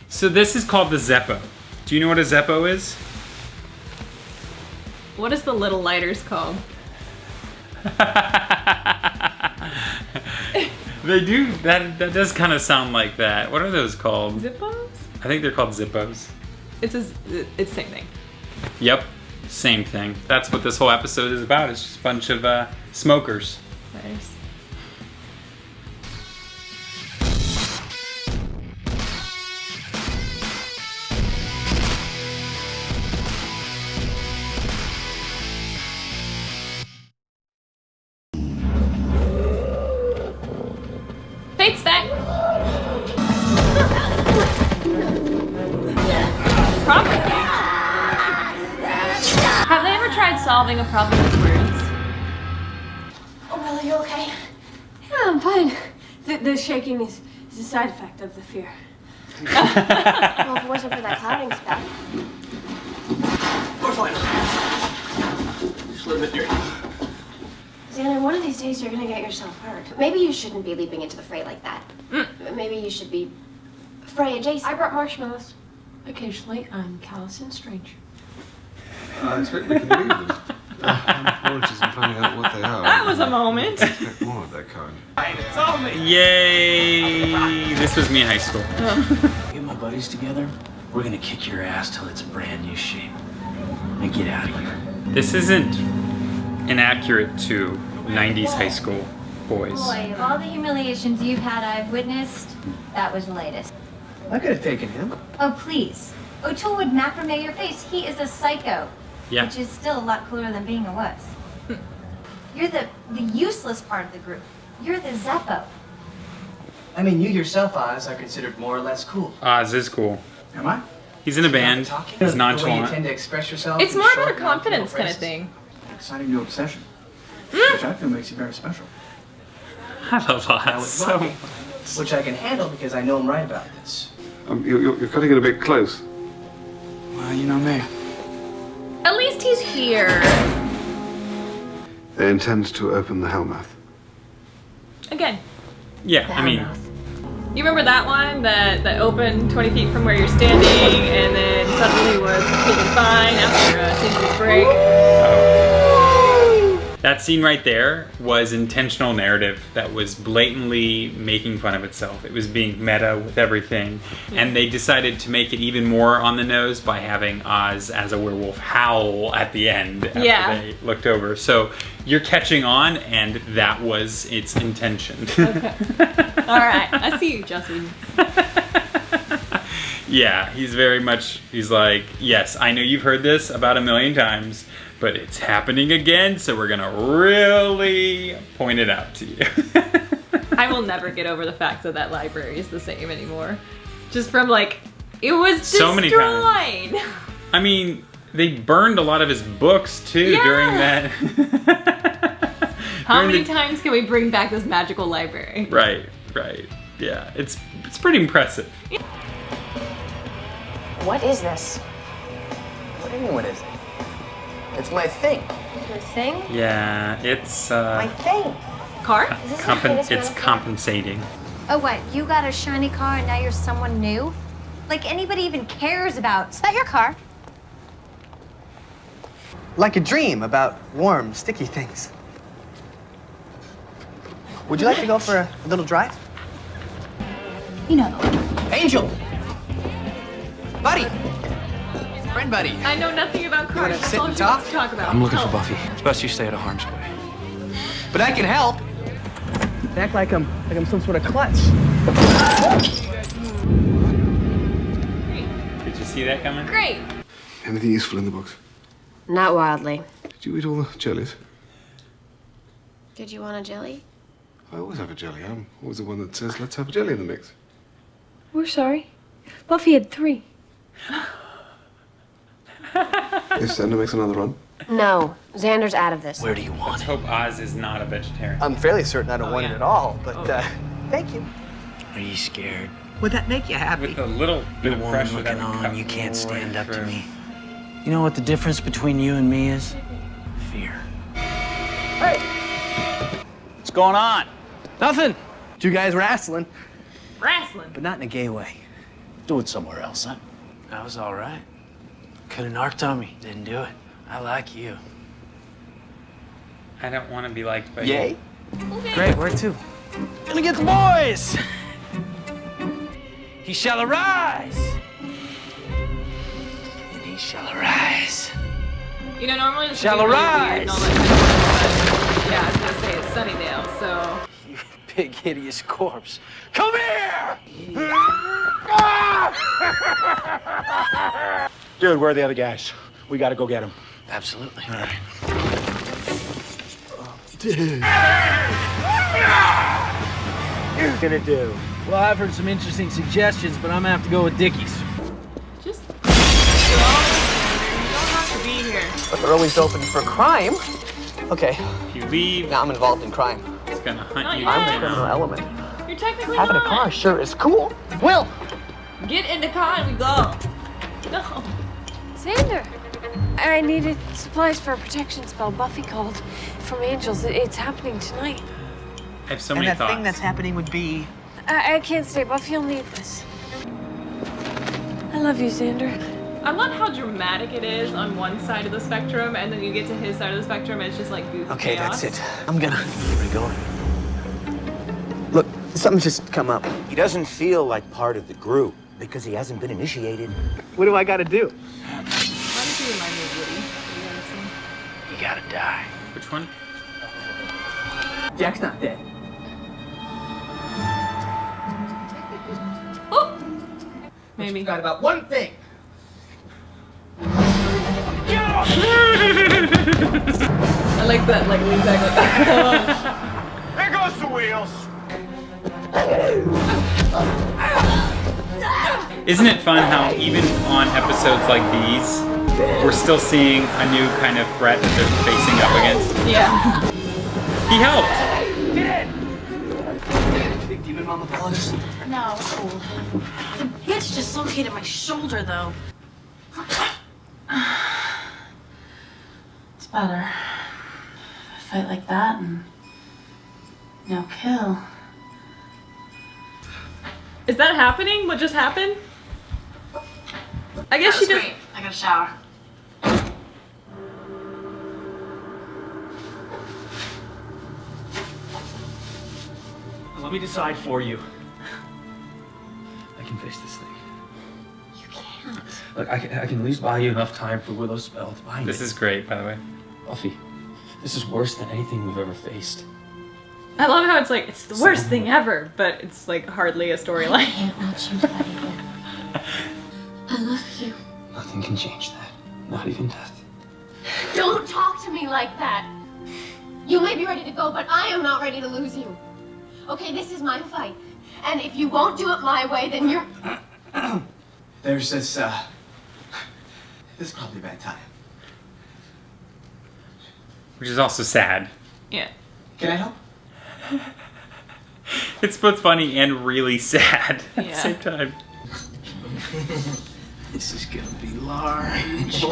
So this is called the Zeppo. Do you know what a Zeppo is? What is the little lighters called? They do, that does kind of sound like that. What are those called? Zippos? I think they're called Zippos. It's the same thing. Yep, same thing. That's what this whole episode is about. It's just a bunch of smokers. Nice. Fate's back. Problem. Have they ever tried solving a problem with words? Oh, well, are you okay? Yeah, I'm fine. The shaking is a side effect of the fear. Well, if it wasn't for that clouding spell. We're fine. Just a little bit dirty. Xander, one of these days you're gonna get yourself hurt. Maybe you shouldn't be leaping into the fray like that. Maybe you should be fray adjacent. I brought marshmallows. Occasionally, I'm callous and strange. I expect we can leave them. I'm just finding out what they are. That was a moment. I expect more of that kind. It's all me. Yay! This was me in high school. Get my buddies together. We're gonna kick your ass till it's a brand new shape. And get out of here. This isn't inaccurate to 90s high school boys. Boy, of all the humiliations you've had I've witnessed, that was the latest. I could have taken him. Oh, please. O'Toole would macrame your face. He is a psycho. Yeah. Which is still a lot cooler than being a wuss. You're the useless part of the group. You're the Zeppo. I mean, you yourself, Oz, are considered more or less cool. Oz is cool. Am I? He's in a band. Talking? He's The way you nonchalant. tend to express yourself. It's in more short, about a confidence kind of non-committal thing. phrases. Signing your obsession. Which I feel makes you very special. I love Now Oz with so Buffy, much. which I can handle because I know I'm right about this. You're cutting it a bit close. Well, you know me. At least he's here. They intend to open the Hellmouth. Again. Yeah, I mean, You remember that one that opened 20 feet from where you're standing and then suddenly was completely fine after a season's break? that scene right there was intentional narrative that was blatantly making fun of itself. It was being meta with everything. And they decided to make it even more on the nose by having Oz as a werewolf howl at the end after they looked over. So you're catching on, and that was its intention. Okay. All right, I see you, Justin. Yeah, he's very much, he's like, yes, I know you've heard this about 1,000,000 times, but it's happening again, so we're gonna really point it out to you. I will never get over the fact that that library is the same anymore. Just from like, it was destroyed. So many times. I mean, they burned a lot of his books too during that. How many times can we bring back this magical library? Right. Yeah, it's pretty impressive. What is this? What do you mean, what is it? It's my thing. Your thing? Yeah, it's My thing. Car? Is this the famous it's man? compensating. Oh, what? You got a shiny car and now you're someone new? Like anybody even cares about. Is that your car? Like a dream about warm, sticky things. Would you like to go for a little drive? You know the one. Angel! Buddy! Friend buddy. I know nothing about cars. wanna That's sit all and she wants talk? to talk about. I'm looking Tell for us. Buffy. It's best you stay out of harm's way. But I can help. Act like I'm some sort of klutz. Did you see that coming? Great. Anything useful in the books? Not wildly. Did you eat all the jellies? Did you want a jelly? I always have a jelly. I'm always the one that says, let's have a jelly in the mix. We're sorry. Buffy had 3. If Xander makes another run. No, Xander's out of this. Where do you want Let's it? hope Oz is not a vegetarian. I'm fairly certain I don't want it at all, but thank you. Are you scared? Would that make you happy? With a little bit You're of a woman pressure that looking would on, cut you can't stand right up to through. me. You know what the difference between you and me is? Fear. Hey, What's going on? nothing. 2 guys wrestling, Wrestling. but not in a gay way. Do it somewhere else, huh? That was all right. Could have narked on me. Didn't do it. I like you. I don't want to be liked by Yay? you. Okay. Great, where to? Gonna get the boys! He shall arise! And he shall arise. You know, normally this Shall would be really arise. weird and all that kind of stuff, but yeah, I was gonna say it's Sunnydale, so. You big hideous corpse. Come here! Dude, where are the other guys? We gotta go get them. Absolutely. All right. You're gonna do. Well, I've heard some interesting suggestions, but I'm gonna have to go with Dickie's. Just go. You don't have to be here. But they're always open for crime. Okay, If you leave, now I'm involved in crime. it's gonna hunt Not you yet. I'm the down. criminal element. You're technically Having a not. car sure is cool. Will! Get in the car and we go. No. Xander! I needed supplies for a protection spell. Buffy called from Angels. It's happening tonight. I have so And many that thoughts. thing that's happening would be... I can't stay. Buffy will need this. I love you, Xander. I love how dramatic it is on one side of the spectrum, and then you get to his side of the spectrum, and it's just like goofy Okay, chaos. that's it. I'm gonna... Where are we going? Look, something's just come up. He doesn't feel like part of the group because he hasn't been initiated. What do I gotta do? Why does he remind me of Woody? You gotta die. Which one? Jack's not dead. Oh! Maybe. Forgot about one thing. I like that, like lean back, like. There goes the wheels. Isn't it fun how even on episodes like these, we're still seeing a new kind of threat that they're facing up against? Yeah. He helped! Big demon mama bugs. No, it's cool. The bitch dislocated my shoulder, though. It's better. A fight like that and no kill. Is that happening? What just happened? I guess she just. Great. I got a shower. Let me decide for you. I can fix this thing. You can't. Look, I can at least buy you enough time for Willow's spell to bind This it. is great, by the way. Buffy, this is worse than anything we've ever faced. I love how it's like, it's the worst thing ever, but it's like hardly a storyline. Can't let you fight it. I love you. Nothing can change that. Not even death. Don't talk to me like that. You may be ready to go, but I am not ready to lose you. Okay, this is my fight. And if you won't do it my way, then you're... There's this, this is probably a bad time. Which is also sad. Yeah. Can I help? It's both funny and really sad at the Yeah. same time. This is gonna be large.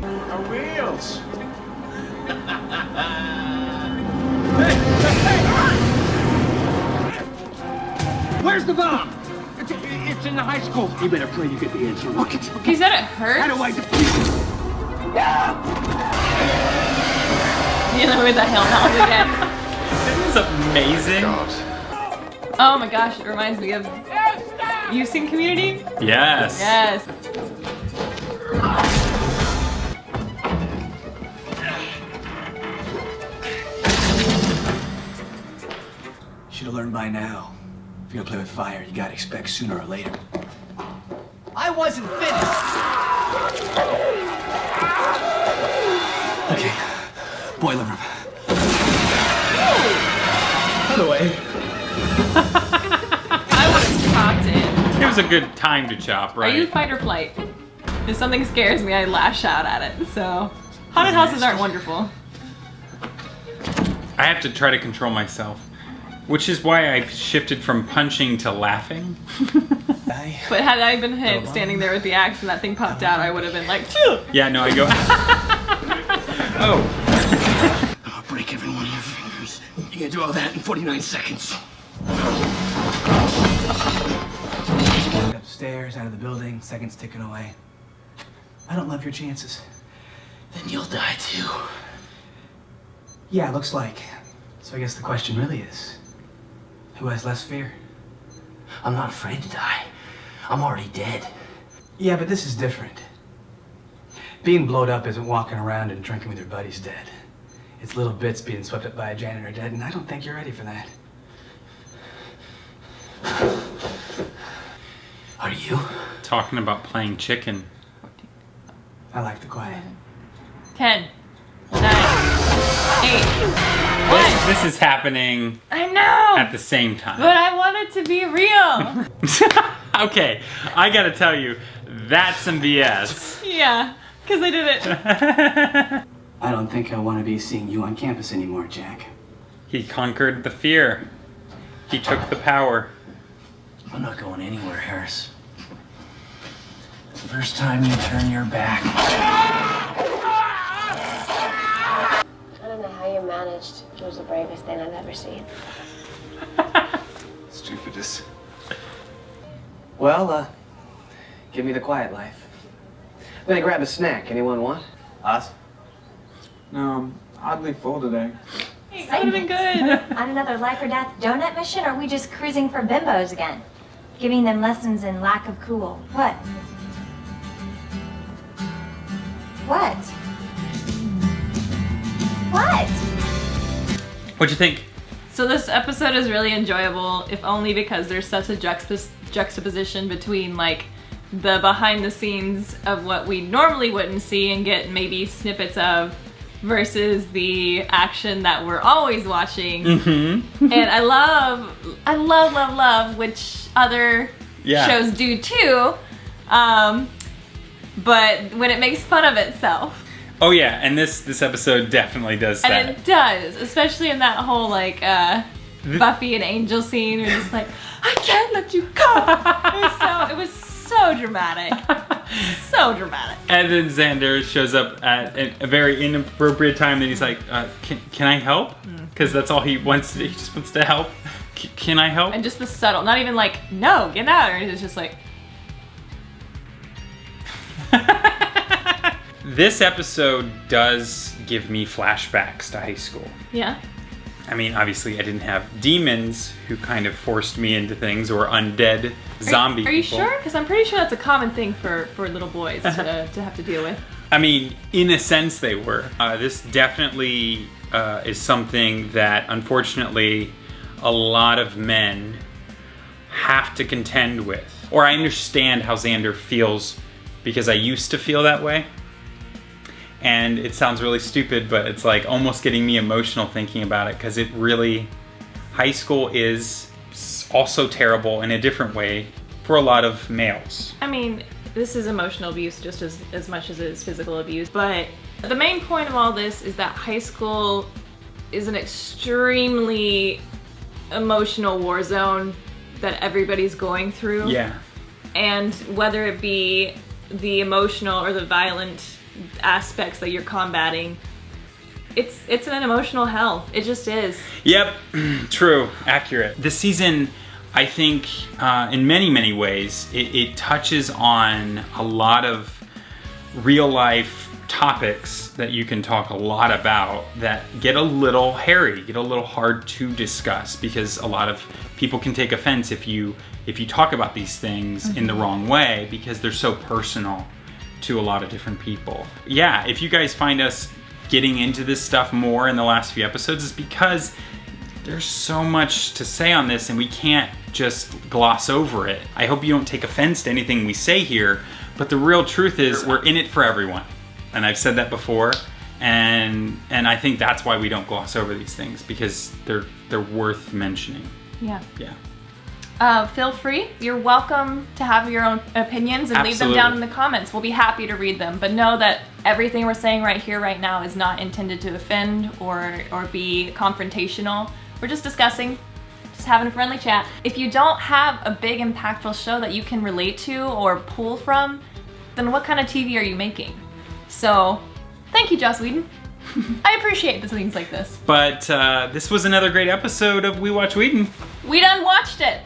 Our wheels. Where's the bomb? It's in the high school. You better pray you get the answer. Look at He said it hurts. How do I defeat it? You know, with the hell mouth again. It's amazing. Oh my gosh, it reminds me of. You've seen Community? Yes. Yes. Should have learned by now. If you're gonna play with fire, you gotta expect sooner or later. I wasn't finished! Okay, boiler room. By the way, I would have popped in. It was a good time to chop, right? Are you fight or flight? If something scares me, I lash out at it. So, haunted houses aren't wonderful. I have to try to control myself. Which is why I've shifted from punching to laughing. But had I been standing there with the axe and that thing popped out, I would have been like, phew! Yeah, no, I go. Oh. I'll break every one of your fingers. You can do all that in 49 seconds. stairs, out of the building, seconds ticking away. I don't love your chances. Then you'll die too. Yeah, looks like. So I guess the question really is, who has less fear? I'm not afraid to die. I'm already dead. Yeah, but this is different. Being blowed up isn't walking around and drinking with your buddies dead. It's little bits being swept up by a janitor dead, and I don't think you're ready for that. Are you? Talking about playing chicken. I like the quiet. 10, 9, 8, 1. This is happening I know. at the same time. But I want it to be real. Okay, I gotta tell you, that's some BS. Yeah, because I did it. I don't think I want to be seeing you on campus anymore, Jack. He conquered the fear. He took the power. I'm not going anywhere, Harris. The first time you turn your back. I don't know how you managed. It was the bravest thing I've ever seen. Stupidest. Well, give me the quiet life. I'm gonna grab a snack. Anyone want? Us? No, I'm oddly full today. It would have been good. On another life or death donut mission, or are we just cruising for bimbos again? Giving them lessons in lack of cool. What? What? What? What'd you think? So this episode is really enjoyable, if only because there's such a juxtaposition between like the behind the scenes of what we normally wouldn't see and get maybe snippets of versus the action that we're always watching. Mm-hmm. And I love, which other shows do too. But when it makes fun of itself. Oh yeah, and this episode definitely does that. And it does, especially in that whole like Buffy and Angel scene. We're just like, I can't let you go. It was so dramatic. So dramatic. And then Xander shows up at a very inappropriate time and he's like, can I help? Because that's all he wants to do. He just wants to help. Can I help? And just the subtle, not even like, no, get out. Or it's just like. This episode does give me flashbacks to high school. Yeah. I mean, obviously I didn't have demons who kind of forced me into things, or undead zombie people. Are you sure? Because I'm pretty sure that's a common thing for little boys to have to deal with. I mean, in a sense they were. This definitely is something that, unfortunately, a lot of men have to contend with. Or I understand how Xander feels, because I used to feel that way. And it sounds really stupid, but it's like almost getting me emotional thinking about it, because it really, high school is also terrible in a different way for a lot of males. I mean, this is emotional abuse just as much as it is physical abuse, but the main point of all this is that high school is an extremely emotional war zone that everybody's going through. Yeah. And whether it be the emotional or the violent aspects that you're combating, it's an emotional hell. It just is. Yep, true, accurate. This season, I think, in many ways, it touches on a lot of real life topics that you can talk a lot about that get a little hairy, get a little hard to discuss, because a lot of people can take offense if you talk about these things in the wrong way, because they're so personal to a lot of different people. Yeah, if you guys find us getting into this stuff more in the last few episodes, it's because there's so much to say on this and we can't just gloss over it. I hope you don't take offense to anything we say here, but the real truth is we're in it for everyone. And I've said that before, and I think that's why we don't gloss over these things, because they're worth mentioning. Yeah. Yeah. Feel free. You're welcome to have your own opinions and leave them down in the comments. We'll be happy to read them. But know that everything we're saying right here, right now, is not intended to offend or be confrontational. We're just discussing, just having a friendly chat. If you don't have a big, impactful show that you can relate to or pull from, then what kind of TV are you making? So, thank you, Joss Whedon. I appreciate the things like this. But this was another great episode of We Watch Whedon. We done watched it.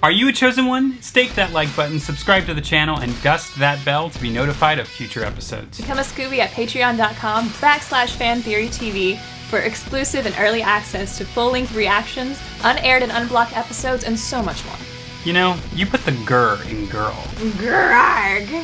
Are you a chosen one? Stake that like button, subscribe to the channel, and dust that bell to be notified of future episodes. Become a Scooby at patreon.com/fantheorytv for exclusive and early access to full-length reactions, unaired and unblocked episodes, and so much more. You know, you put the grr in girl. Grrrg.